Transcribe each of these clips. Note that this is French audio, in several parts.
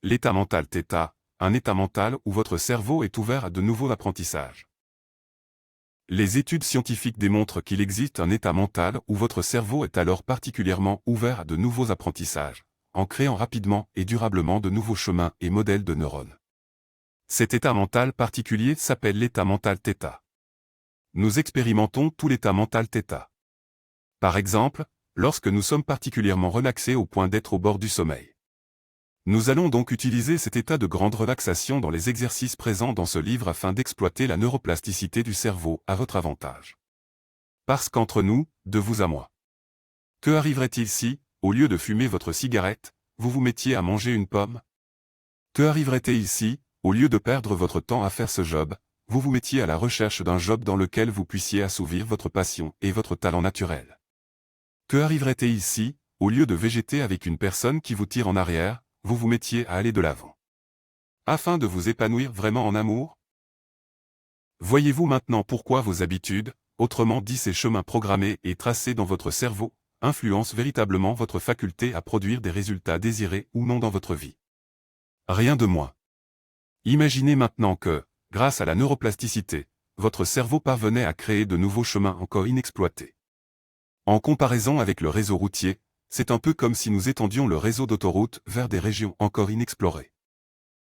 L'état mental θ, un état mental où votre cerveau est ouvert à de nouveaux apprentissages. Les études scientifiques démontrent qu'il existe un état mental où votre cerveau est alors particulièrement ouvert à de nouveaux apprentissages, en créant rapidement et durablement de nouveaux chemins et modèles de neurones. Cet état mental particulier s'appelle l'état mental θ. Nous expérimentons tout l'état mental θ. Par exemple, lorsque nous sommes particulièrement relaxés au point d'être au bord du sommeil. Nous allons donc utiliser cet état de grande relaxation dans les exercices présents dans ce livre afin d'exploiter la neuroplasticité du cerveau à votre avantage. Parce qu'entre nous, de vous à moi. Que arriverait-il si, au lieu de fumer votre cigarette, vous vous mettiez à manger une pomme? Que arriverait-il si, au lieu de perdre votre temps à faire ce job, vous vous mettiez à la recherche d'un job dans lequel vous puissiez assouvir votre passion et votre talent naturel? Que arriverait-il si, au lieu de végéter avec une personne qui vous tire en arrière, vous vous mettiez à aller de l'avant? Afin de vous épanouir vraiment en amour? Voyez-vous maintenant pourquoi vos habitudes, autrement dit ces chemins programmés et tracés dans votre cerveau, influencent véritablement votre faculté à produire des résultats désirés ou non dans votre vie? Rien de moins. Imaginez maintenant que, grâce à la neuroplasticité, votre cerveau parvenait à créer de nouveaux chemins encore inexploités. En comparaison avec le réseau routier, c'est un peu comme si nous étendions le réseau d'autoroutes vers des régions encore inexplorées.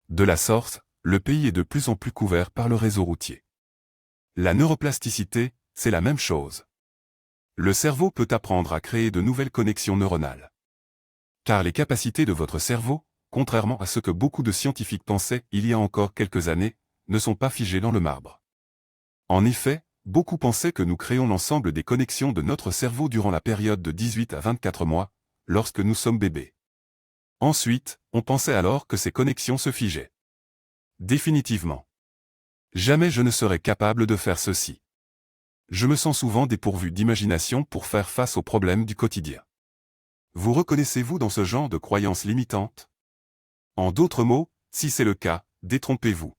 De la sorte, le pays est de plus en plus couvert par le réseau routier. La neuroplasticité, c'est la même chose. Le cerveau peut apprendre à créer de nouvelles connexions neuronales. Car les capacités de votre cerveau, contrairement à ce que beaucoup de scientifiques pensaient il y a encore quelques années, ne sont pas figées dans le marbre. En effet, beaucoup pensaient que nous créons l'ensemble des connexions de notre cerveau durant la période de 18 à 24 mois, lorsque nous sommes bébés. Ensuite, on pensait alors que ces connexions se figeaient. Définitivement. Jamais je ne serai capable de faire ceci. Je me sens souvent dépourvu d'imagination pour faire face aux problèmes du quotidien. Vous reconnaissez-vous dans ce genre de croyances limitantes? En d'autres mots, si c'est le cas, détrompez-vous.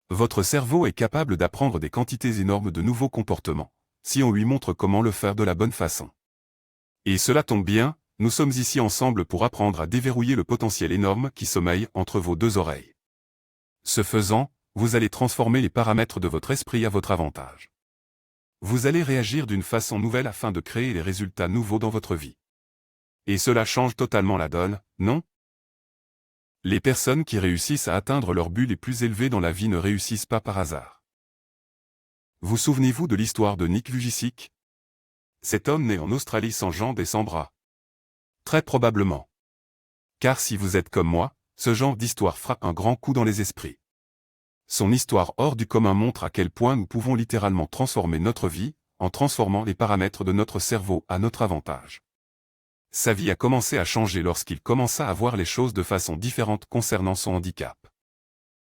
Votre cerveau est capable d'apprendre des quantités énormes de nouveaux comportements, si on lui montre comment le faire de la bonne façon. Et cela tombe bien, nous sommes ici ensemble pour apprendre à déverrouiller le potentiel énorme qui sommeille entre vos deux oreilles. Ce faisant, vous allez transformer les paramètres de votre esprit à votre avantage. Vous allez réagir d'une façon nouvelle afin de créer des résultats nouveaux dans votre vie. Et cela change totalement la donne, non? Les personnes qui réussissent à atteindre leurs buts les plus élevés dans la vie ne réussissent pas par hasard. Vous souvenez-vous de l'histoire de Nick Vujicic? Cet homme né en Australie sans jambes et sans bras. Très probablement. Car si vous êtes comme moi, ce genre d'histoire frappe un grand coup dans les esprits. Son histoire hors du commun montre à quel point nous pouvons littéralement transformer notre vie, en transformant les paramètres de notre cerveau à notre avantage. Sa vie a commencé à changer lorsqu'il commença à voir les choses de façon différente concernant son handicap.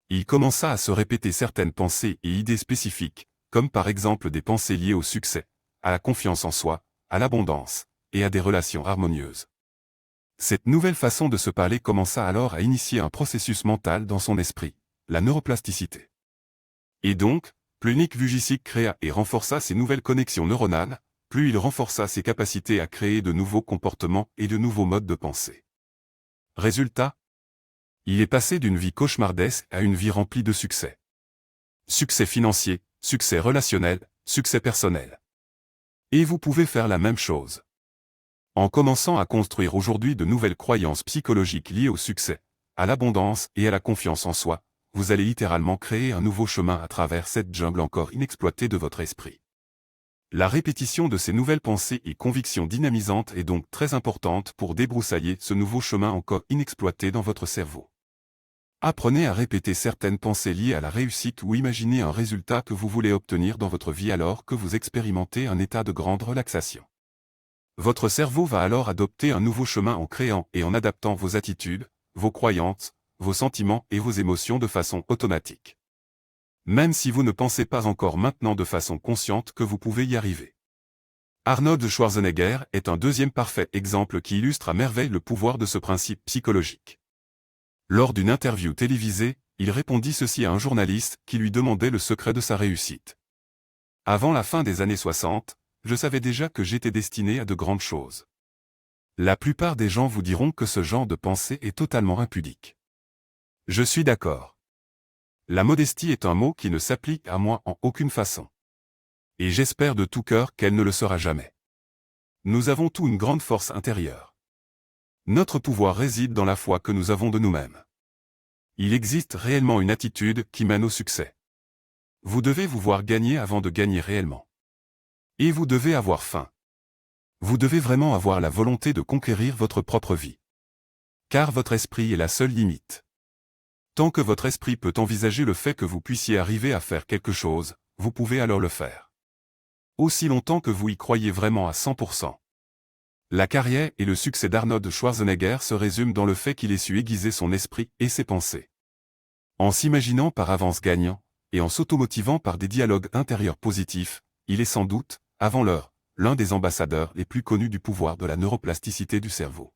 Il commença à se répéter certaines pensées et idées spécifiques, comme par exemple des pensées liées au succès, à la confiance en soi, à l'abondance, et à des relations harmonieuses. Cette nouvelle façon de se parler commença alors à initier un processus mental dans son esprit, la neuroplasticité. Et donc, plus Nick Vujicic créa et renforça ses nouvelles connexions neuronales, plus il renforça ses capacités à créer de nouveaux comportements et de nouveaux modes de pensée. Résultat? Il est passé d'une vie cauchemardesque à une vie remplie de succès. Succès financier, succès relationnel, succès personnel. Et vous pouvez faire la même chose. En commençant à construire aujourd'hui de nouvelles croyances psychologiques liées au succès, à l'abondance et à la confiance en soi, vous allez littéralement créer un nouveau chemin à travers cette jungle encore inexploitée de votre esprit. La répétition de ces nouvelles pensées et convictions dynamisantes est donc très importante pour débroussailler ce nouveau chemin encore inexploité dans votre cerveau. Apprenez à répéter certaines pensées liées à la réussite ou imaginez un résultat que vous voulez obtenir dans votre vie alors que vous expérimentez un état de grande relaxation. Votre cerveau va alors adopter un nouveau chemin en créant et en adaptant vos attitudes, vos croyances, vos sentiments et vos émotions de façon automatique. Même si vous ne pensez pas encore maintenant de façon consciente que vous pouvez y arriver. Arnold Schwarzenegger est un deuxième parfait exemple qui illustre à merveille le pouvoir de ce principe psychologique. Lors d'une interview télévisée, il répondit ceci à un journaliste qui lui demandait le secret de sa réussite. Avant la fin des années 60, je savais déjà que j'étais destiné à de grandes choses. La plupart des gens vous diront que ce genre de pensée est totalement impudique. Je suis d'accord. La modestie est un mot qui ne s'applique à moi en aucune façon. Et j'espère de tout cœur qu'elle ne le sera jamais. Nous avons tous une grande force intérieure. Notre pouvoir réside dans la foi que nous avons de nous-mêmes. Il existe réellement une attitude qui mène au succès. Vous devez vous voir gagner avant de gagner réellement. Et vous devez avoir faim. Vous devez vraiment avoir la volonté de conquérir votre propre vie. Car votre esprit est la seule limite. Tant que votre esprit peut envisager le fait que vous puissiez arriver à faire quelque chose, vous pouvez alors le faire. Aussi longtemps que vous y croyez vraiment à 100%. La carrière et le succès d'Arnold Schwarzenegger se résument dans le fait qu'il ait su aiguiser son esprit et ses pensées. En s'imaginant par avance gagnant, et en s'automotivant par des dialogues intérieurs positifs, il est sans doute, avant l'heure, l'un des ambassadeurs les plus connus du pouvoir de la neuroplasticité du cerveau.